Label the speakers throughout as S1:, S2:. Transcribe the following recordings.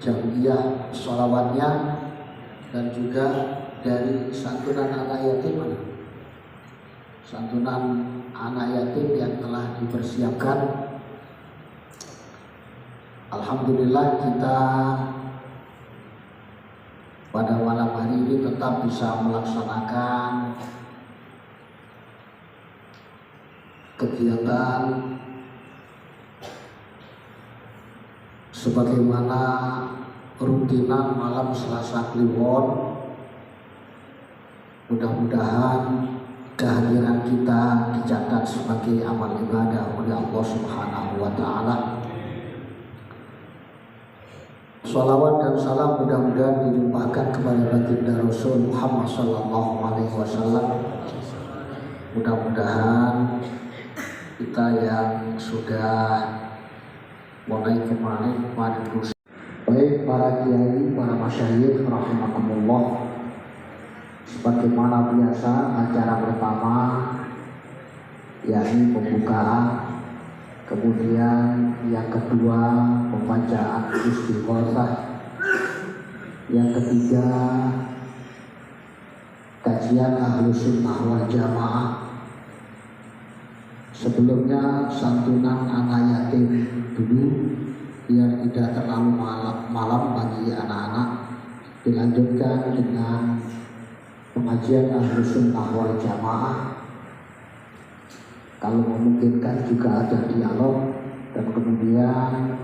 S1: jamiah sholawatnya dan juga dari santunan anak yatim, santunan anak yatim yang telah dipersiapkan. Alhamdulillah kita pada malam hari ini tetap bisa melaksanakan kegiatan sebagaimana rutinan malam Selasa Kliwon. Mudah-mudahan kehadiran kita dicatat sebagai amal ibadah oleh Allah Subhanahu wa Ta'ala. Salawat dan salam mudah-mudahan dilimpahkan kepada baginda Rasul Muhammad Sallallahu Alaihi Wasallam. Mudah-mudahan kita yang sudah mulai kemarin baik para kiai, para masyayikh rahimakumullah, sebagaimana biasa acara pertama yakni pembukaan, kemudian yang kedua pembacaan istighosah, yang ketiga kajian Ahlus Sunnah wal Jamaah. Sebelumnya santunan anak yatim dulu biar tidak terlalu malam bagi anak-anak, dilanjutkan dengan pengajian Ahlus Sunnah wal Jamaah. Kalau memungkinkan juga ada dialog, dan kemudian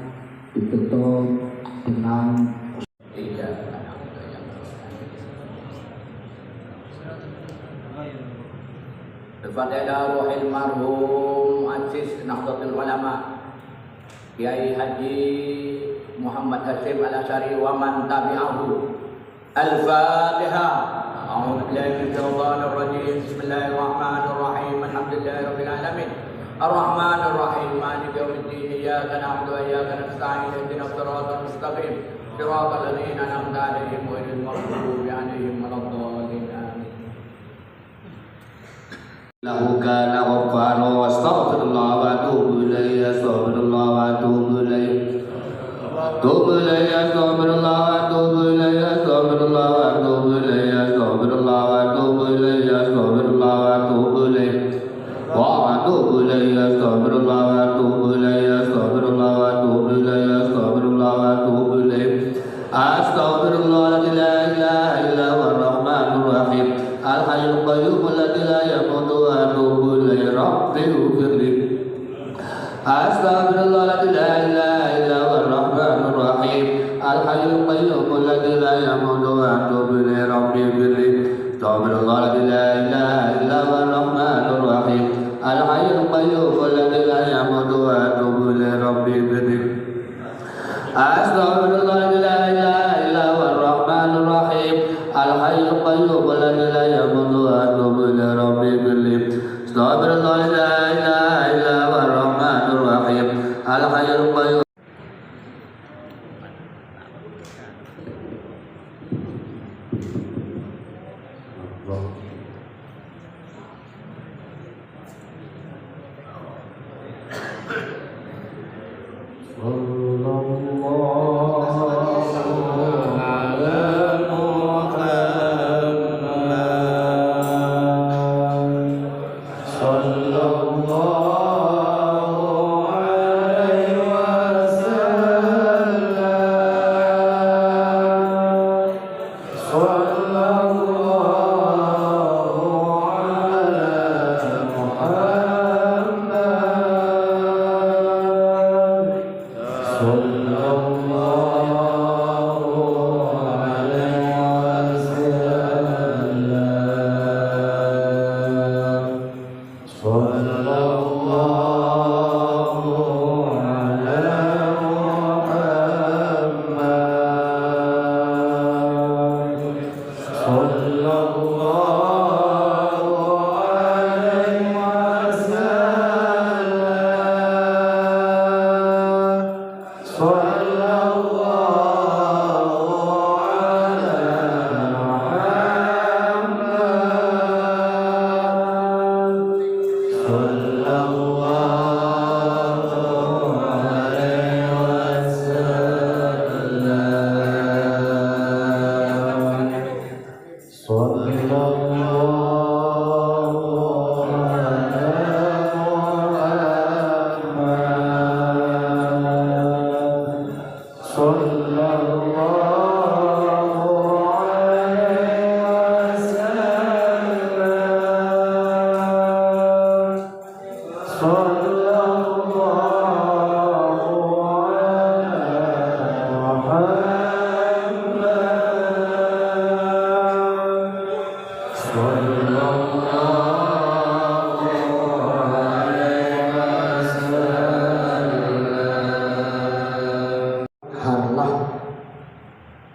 S1: ditutup dengan
S2: Al-Fatihah ruhil marhum Aziz Nahdlatul Ulama Kiai Haji Muhammad Hasyim Al-Asy'ari wa man tabi'ahu. Al-Fatihah. A'udzu billahi minasyaitonir rajim. Bismillahirrahmanirrahim. Alhamdulillahi rabbil alamin. Ar-Rahmanir Rahim. Maliki yaumiddin. Iyyaka na'budu wa iyyaka nasta'in. Ihdinas siratal mustaqim. Siratal ladzina an'amta 'alaihim ghairil maghdubi 'alaihim waladdallin.
S3: Lahu kana ghaffara wastaghfirullah wa atubu ilayhi astaghfirullah wa atubu ilayhi tubu ilayhi astaghfirullah wa atubu ilayhi astaghfirullah wa atubu ilayhi astaghfirullah wa atubu ilayhi astaghfirullah wa atubu ilayhi wa atubu ilayhi astaghfirullah wa atubu ilayhi astaghfirullah wa atubu ilayhi astaghfirullah wa atubu ilayhi astaghfirullah la ilaha illa huwa ar-rahmanur rahim al-hayyul qayyum alladzi la yamutu wa atubu ilayhi rabbi ighfirli astaghfirullah la ilaha illa huwa ar-rahmanur rahim al-hayyul qayyum alladzi la yamutu wa atubu ilayhi rabbi ighfirli astaghfirullah la ilaha illa huwa ar-rahmanur rahim al-hayyul qayyum alladzi la yamutu wa atubu ilayhi rabbi ighfirli astaghfirullah la ilaha illa huwa ar-rahmanur rahim al-hayyul qayyum alladzi la yamutu wa atubu ilayhi rabbi ighfirli astaghfirullah la ilaha illa huwa ar-rahmanur rahim al-hayyul qayyum.
S1: Allah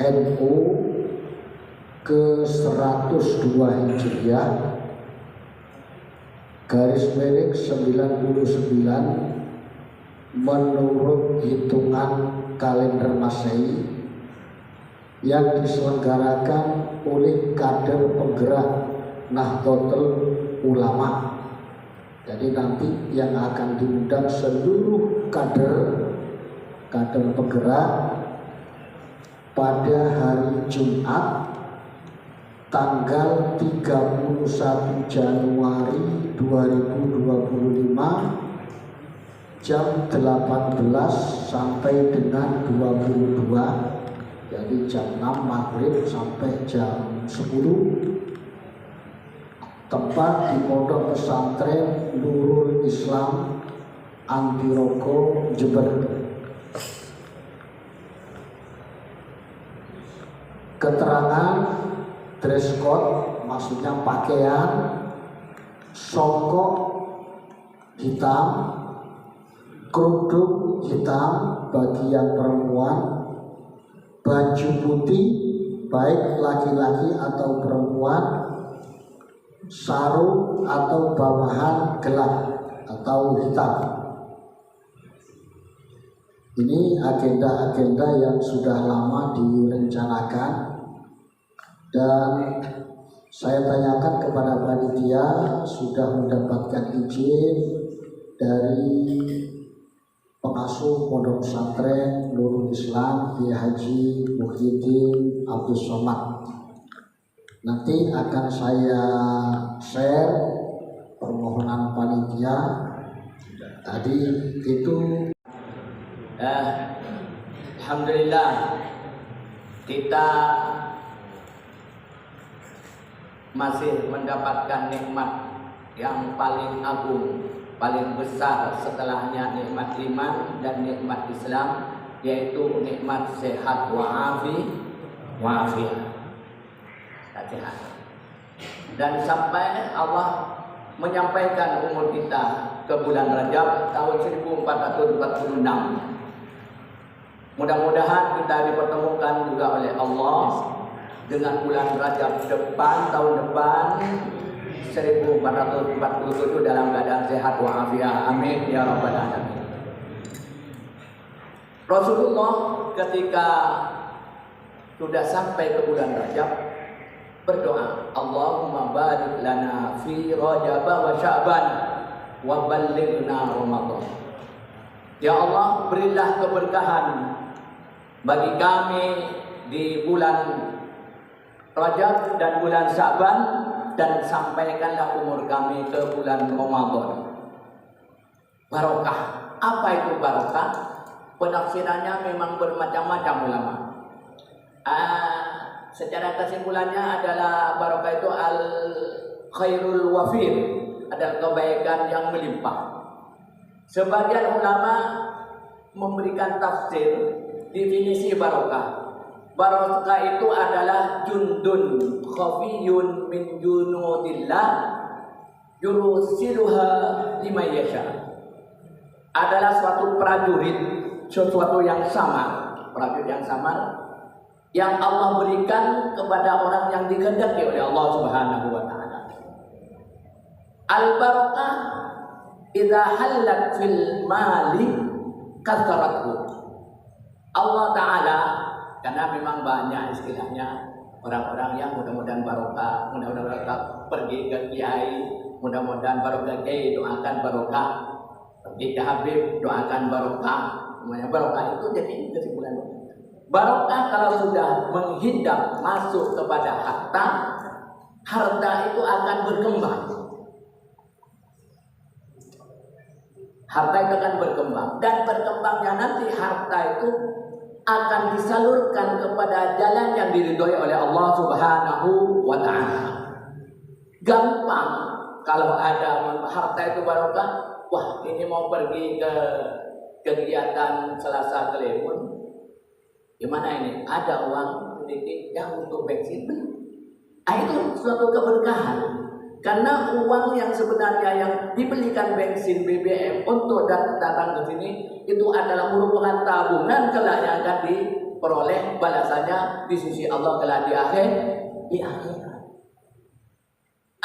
S1: NU ke-102 Hijriah garis miring 99 menurut hitungan kalender Masehi yang diselenggarakan oleh kader penggerak Nahdlatul Ulama. Jadi nanti yang akan diundang seluruh kader penggerak pada hari Jumat tanggal 31 Januari 2025 jam 18 sampai dengan 22, jadi jam 6 maghrib sampai jam 10. Tempat di Pondok Pesantren Nurul Islam Antirogo, Jember. Keterangan dress code, maksudnya pakaian songkok hitam, kerudung hitam bagi yang perempuan, baju putih baik laki-laki atau perempuan, sarung atau bawahan gelap atau hitam. Ini agenda-agenda yang sudah lama direncanakan dan saya tanyakan kepada panitia, sudah mendapatkan izin dari pengasuh Pondok Pesantren Nurul Islam Kiai Haji Muhyiddin Abdul Somad. Nanti akan saya share permohonan panitia. Tadi itu
S2: Alhamdulillah kita masih mendapatkan nikmat yang paling agung, paling besar setelahnya nikmat iman dan nikmat Islam, yaitu nikmat sehat wa'afiat. Sehat. Dan sampai Allah menyampaikan umur kita ke bulan Rajab tahun 1446. Mudah-mudahan kita dipertemukan juga oleh Allah dengan bulan Rajab depan, tahun depan 1447 dalam keadaan sehat wa'afiat. Amin ya rabbal alamin. Rasulullah ketika sudah sampai ke bulan Rajab berdoa, Allahumma barik lana fi Rajab wa Sya'ban wa ballighna Ramadan. Ya Allah, berilah keberkahan bagi kami di bulan Rajab dan bulan Sya'ban, dan sampaikanlah umur kami ke bulan Ramadan. Barokah. Apa itu barokah? Penafsirannya memang bermacam-macam ulama. Secara kesimpulannya adalah barokah itu al khairul wafir, adalah kebaikan yang melimpah. Sebagian ulama memberikan tafsir definisi barokah. Barokah itu adalah jundun khafiyun min junudillah yurusiluha liman yasha. Adalah suatu prajurit, sesuatu yang samar, prajurit yang samar yang Allah berikan kepada orang yang dikehendaki oleh Allah Subhanahu wa taala. Al-barakah idza halat fil mali katharathu. Allah taala, karena memang banyak istilahnya orang-orang yang mudah-mudahan barokah, mudah-mudahan barokah pergi ke kiai, mudah-mudahan barokah kiai, doakan barokah, pergi ke Habib, doakan barokah. Namanya barokah itu jadi kesimpulan. Barokah kalau sudah menghidap masuk kepada harta itu akan berkembang. Harta itu akan berkembang, dan berkembangnya nanti harta itu akan disalurkan kepada jalan yang diridhoi oleh Allah Subhanahu wa taala. Gampang kalau ada harta itu barokah. Wah, ini mau pergi ke kegiatan Selasa Kliwon. Gimana ini? Ada uang sedikit yang untuk bensin. Itu suatu keberkahan. Karena uang yang sebenarnya yang dibelikan bensin BBM untuk datang ke sini itu adalah merupakan tabungan kelak yang akan peroleh balasannya di sisi Allah kelak di akhirat.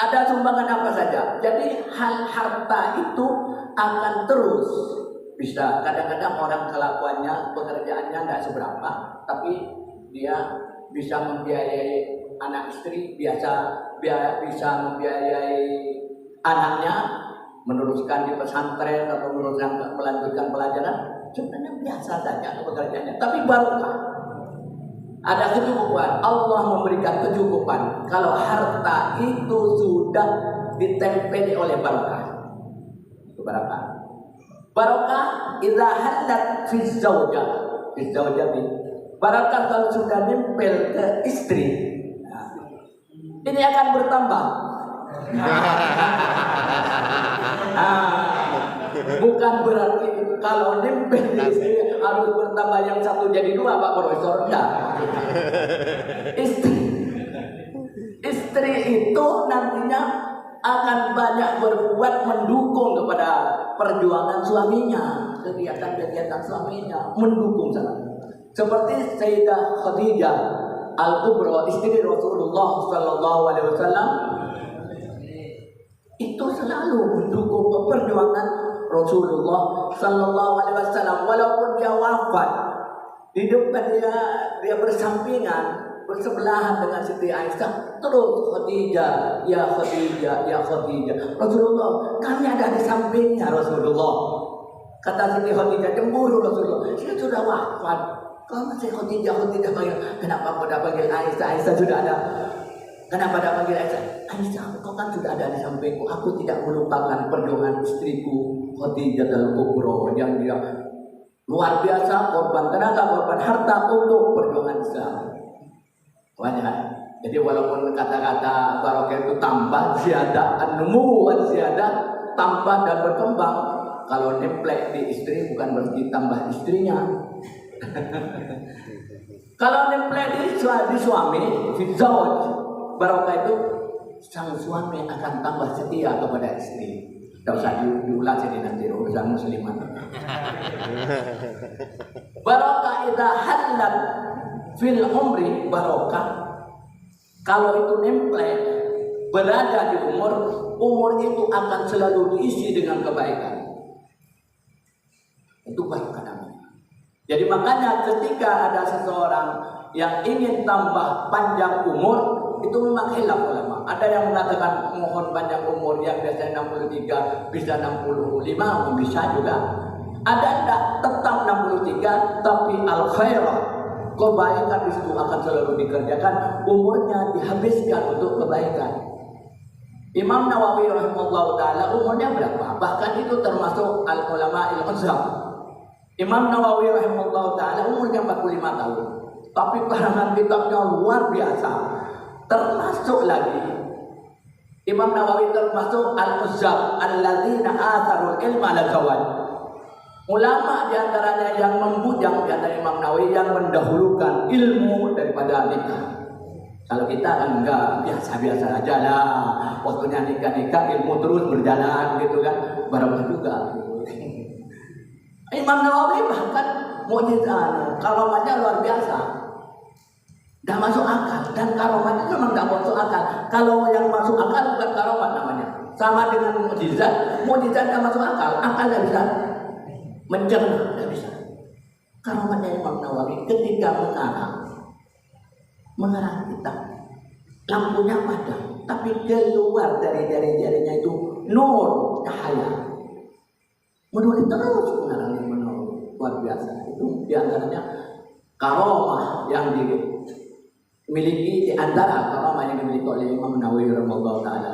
S2: Ada sumbangan apa saja. Jadi hal harta itu akan terus bisa. Kadang-kadang orang kelakuannya, pekerjaannya nggak seberapa, tapi dia bisa membiayai anak istri, bisa membiayai anaknya, meneruskan di pesantren atau melanjutkan pelajaran. Sebenarnya biasa saja pekerjaannya, tapi barokah. Ada kecukupan, Allah memberikan kecukupan kalau harta itu sudah ditempeli oleh barokah. Itu barokah. Barokah idza halat fi zaujah. Barokah kalau sudah nempel ke istri, ini akan bertambah. Bukan berarti kalau nempel di istri harus bertambah yang satu jadi dua, Pak Profesor. Enggak. Istri itu nantinya akan banyak berbuat mendukung kepada perjuangan suaminya, kegiatan-kegiatan suaminya, mendukung sangat. Seperti Sayyidah Khadijah Al-Kubra, istri Rasulullah Sallallahu Alaihi Wasallam, itu selalu mendukung perjuangan Rasulullah Sallallahu Alaihi Wasallam. Walaupun dia wafat, di depan dia bersampingan, bersebelahan dengan Siti Aisyah, terus Khadijah, ya Khadijah, ya Khadijah. Rasulullah, kami ada di sampingnya Rasulullah. Kata Siti Khadijah, cemburu Rasulullah, saya sudah wafat. Kalau masih Khadijah panggil, kenapa pada panggil Aisyah? Aisyah sudah ada. Kenapa pada panggil Aisyah? Aisyah, kau kan sudah ada di sampingku. Aku tidak melupakan perjuangan istriku Khadijah Al-Kubra yang dia luar biasa, korban tenaga, korban harta untuk perjuangan Islam. Banyak. Jadi walaupun kata-kata barokah itu tambah, ziyadah, an-numu, ziyadah, tambah dan berkembang. Kalau nemplek di istri bukan berarti tambah istrinya. Kalau nemplek di suami, di zawaj, barokah itu sang suami akan tambah setia kepada istri. Tidak usah diulas ini nanti urusan muslimat. Barokah idza halat fil umri, barokah kalau itu nemplek berada di umur itu akan selalu diisi dengan kebaikan. Itu barokah namanya. Jadi makanya ketika ada seseorang yang ingin tambah panjang umur, itu memang khilaf ulama. Ada yang mengatakan mohon panjang umur yang biasanya 63 bisa 65, bisa juga. Ada tidak tetap 63 tapi al khairah, kebaikan di situ akan selalu dikerjakan, umurnya dihabiskan untuk kebaikan. Imam Nawawi rahimahullah taala umurnya berapa? Bahkan itu termasuk al ulama al-azhar. Imam Nawawi rahimahullah ta'ala umurnya 45 tahun. Tapi karangan kitabnya luar biasa. Termasuk lagi Imam Nawawi termasuk al-uzzab alladzina atharul ilma ala zawaj. Ulama diantaranya yang membujang diantara Imam Nawawi yang mendahulukan ilmu daripada nikah. Kalau kita kan enggak, biasa-biasa aja lah. Waktunya nikah-nikah ilmu terus berjalan gitu kan. Barangkali juga. Imam Nawawi bahkan mukjizat, karomannya luar biasa, tidak masuk akal. Dan karomannya memang tidak masuk akal. Kalau yang masuk akal bukan karoman namanya. Sama dengan mukjizat, mukjizat tidak masuk akal. Akal tidak bisa mencerna, tidak bisa. Karomannya Imam Nawawi ketika mengarang kitab, lampunya padam, tapi keluar dari jari-jarinya itu nur cahaya. Menulis terus mengarang luar biasa. Itu diantaranya karomah yang dimiliki, diantara karomah yang dimiliki oleh Imam Nawawi rahimahullah taala.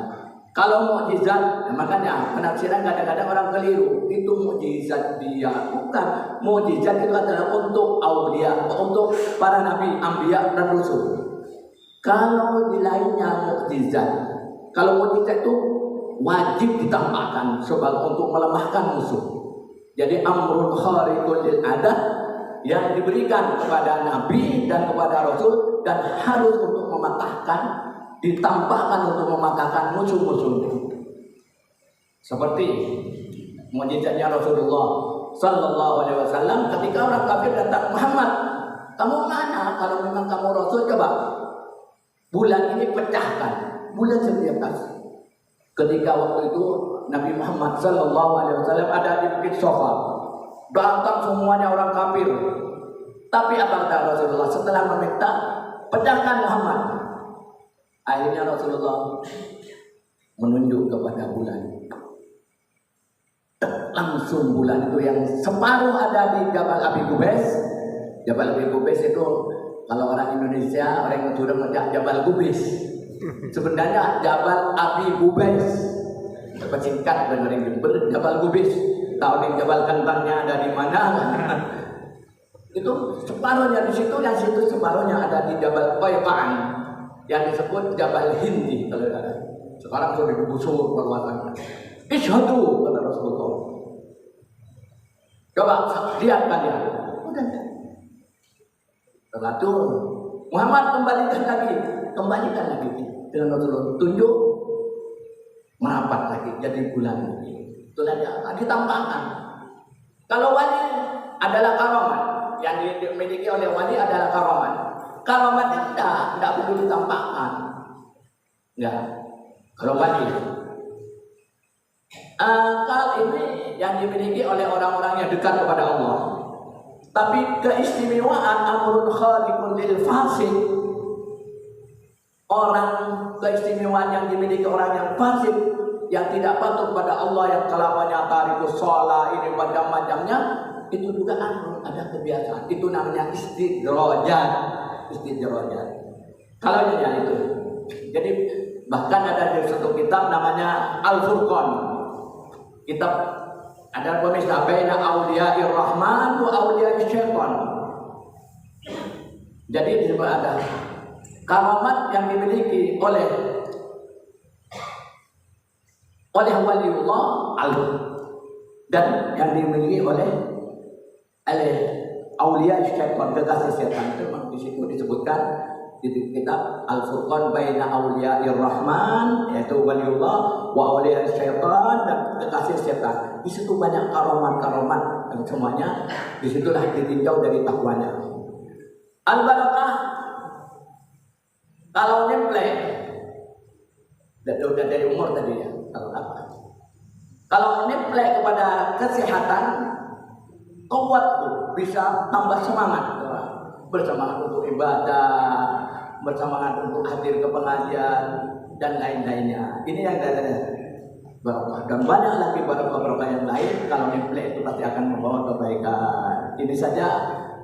S2: Kalau mukjizat, makanya penafsiran kadang-kadang orang keliru. Itu mukjizat dia, bukan. Mukjizat itu adalah untuk aulia, untuk para nabi, anbiya dan rasul. Kalau di lainnya mukjizat, kalau mukjizat itu wajib ditambahkan sebagai untuk melemahkan musuh. Jadi amrul khariqul lil adat yang diberikan kepada nabi dan kepada rasul dan harus untuk mematahkan, ditambahkan untuk mematahkan musuh-musuhnya. Seperti mukjizatnya Rasulullah Sallallahu Alaihi Wasallam ketika orang kafir datang, Muhammad, Kamu mana kalau memang kamu Rasul? Coba bulan ini pecahkan, bulan setiap kasih. Ketika waktu itu Nabi Muhammad SAW ada di Bukit Sofa, datang semuanya orang kafir. Tapi apa kata Rasulullah setelah meminta pecahkan Muhammad? Akhirnya Rasulullah menunjuk kepada bulan. Langsung bulan itu yang separuh ada di Jabal Abi Qubais. Jabal Abi Qubais itu kalau orang Indonesia, orang yang sudah ngejak Jabal Qubais. Sebenarnya Jabal Abi Qubais. Persingkat dan orang Jember Jabal Qubais. Tahu di Jabal Kentangnya ada di mana? Itu separuhnya di situ, yang situ separuhnya ada di Jabal Qaifaan yang disebut Jabal Hindi. Sekarang sudah digusur perluasannya. Isyhadu kata Rasulullah. Coba lihat kalian. Udah. Setelah itu Muhammad kembalikan lagi dengan Rasulullah. Tunjuk merapat lagi jadi bulan. Itulah dia ditampakkan. Kalau wali adalah karamat, yang dimiliki oleh wali adalah karamat. Karamat tidak perlu ditampakkan. Enggak. Kalau wali akal ini yang dimiliki oleh orang-orang yang dekat kepada Allah. Tapi keistimewaan amrun khaliqun lil fasik, orang keistimewaan yang dimiliki orang yang fasik, yang tidak patuh pada Allah, yang kelakuannya tarikus shalah ini macam-macamnya, itu juga ada kebiasaan. Itu namanya istidrajat. Kalau itu. Jadi bahkan ada di satu kitab namanya Al-Furqan. Kitab ada pemisah baina auliya'ir rahman wa auliya'is syaitan. Jadi di situ ada karamat yang dimiliki oleh waliullah dan yang dimiliki oleh auliya'is syaitan, kekasih setan. Itu di situ disebutkan di kitab Al-Furqan baina auliya'ir rahman, yaitu waliullah, wa auliya'is syaitan, dan kekasih setan. Di situ banyak karomat-karomat dan semuanya disitulah ditinjau dari takwanya. Al-barakah kalau nemplek udah dari umur tadi ya, kalau nemplek kepada kesehatan, kuat tuh bisa tambah semangat, bersemangat untuk ibadah, bersemangat untuk hadir ke pengajian dan lain-lainnya. Ini yang ada barokah, dan banyak lagi barokah yang lain. Kalau nemplek itu pasti akan membawa kebaikan. Ini saja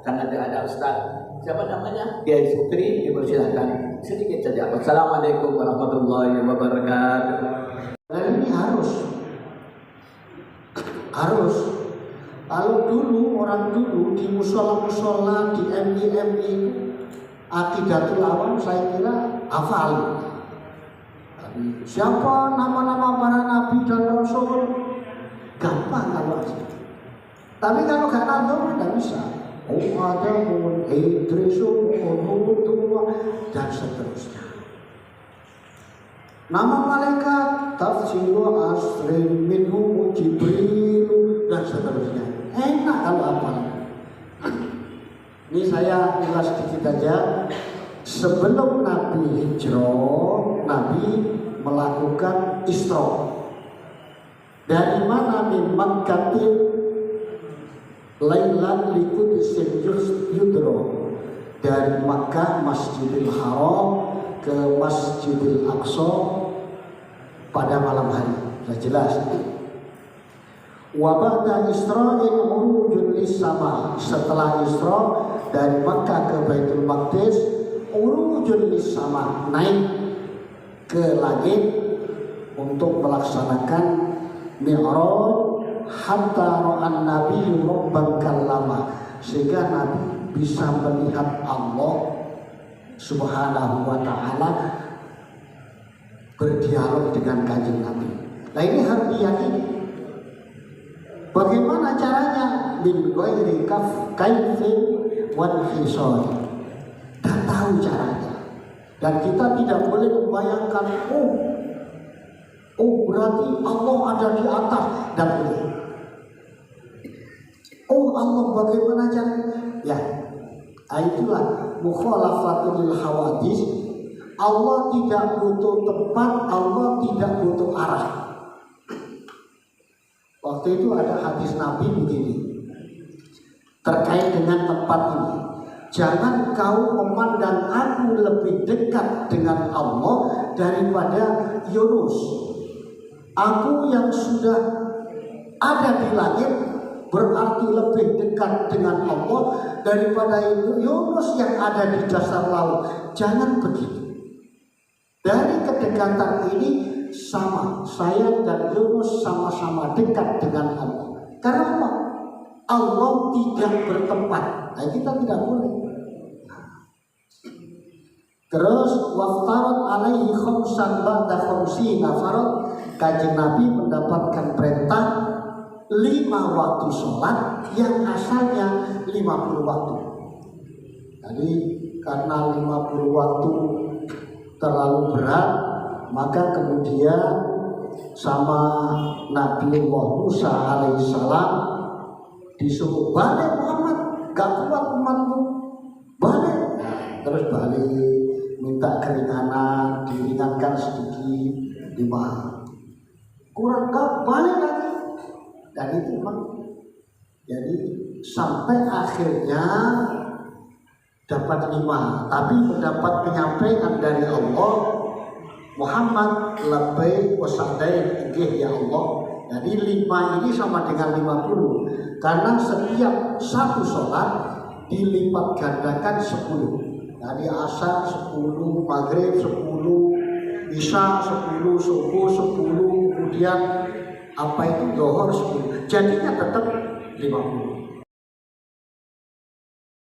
S2: karena ada Ustaz siapa namanya, Kiai Sukri, dipersilakan sedikit saja. Wassalamualaikum warahmatullahi wabarakatuh.
S1: Dan ini harus. Kalau dulu orang dulu di musola di MI Aqidatul Awam saya kira hafal. Siapa nama-nama para nabi dan rasul gampang kalau aja. Tapi kalau gak tahu tidak bisa. Adamun, Idrisun, Hud dan seterusnya. Nama malaikat tafsiru asrin minhum Jibril dan seterusnya. Enak kalau apa? Ini saya ulas sedikit aja. Sebelum Nabi hijrah, Nabi melakukan Isra. Dari mana? Min Makkatin Lailan Liqudsin Yudro. Dari Makkah Masjidil Haram ke Masjidil Aqsa pada malam hari. Sudah jelas. Wa ba'da Isra'in urujun lis-sama. Setelah Isra dari Makkah ke Baitul Maqdis, urujun lis-sama, naik ke langit untuk melaksanakan mi'raj, hatta ra'an nabi rabban kallama, sehingga Nabi bisa melihat Allah Subhanahu wa ta'ala berdialog dengan Kanjeng Nabi. Nah ini harus diyakini. Bagaimana caranya? Min ghairi kaifin wa hisab. Tak tahu caranya. Dan kita tidak boleh membayangkan, berarti Allah ada di atas. Dan boleh. Allah bagaimana caranya? Ya, Itulah mukhalafatul hawadis. Allah tidak butuh tempat, Allah tidak butuh arah. Waktu itu ada hadis Nabi begini terkait dengan tempat ini. Jangan kau memandang aku lebih dekat dengan Allah daripada Yunus. Aku yang sudah ada di langit berarti lebih dekat dengan Allah daripada Yunus yang ada di dasar laut. Jangan begitu. Dari kedekatan ini sama, saya dan Yunus sama-sama dekat dengan Allah. Karena apa? Allah tidak bertempat. Nah, kita tidak boleh. Terus waftarat alaihi khamsan ba'da khamsina farad. Kanjeng Nabi mendapatkan perintah 5 waktu sholat yang asalnya 50 waktu. Jadi karena 50 waktu terlalu berat, maka kemudian sama Nabiullah Musa alaihissalam disuruh balik Muhammad, gak kuat umatmu, balik. Terus balik, minta keringanan, diringankan sedikit, 5. Kurang gak balik lagi. Dan itu memang jadi sampai akhirnya dapat 5, tapi mendapat penyampaian dari Allah, Muhammad lebih wasadai inggih ya Allah. Jadi 5 ini sama dengan 50, karena setiap satu sholat dilipat gandakan 10. Jadi asar 10, maghrib 10, isya 10, subuh 10, kemudian apa itu zuhur 10. Jadinya tetap 50.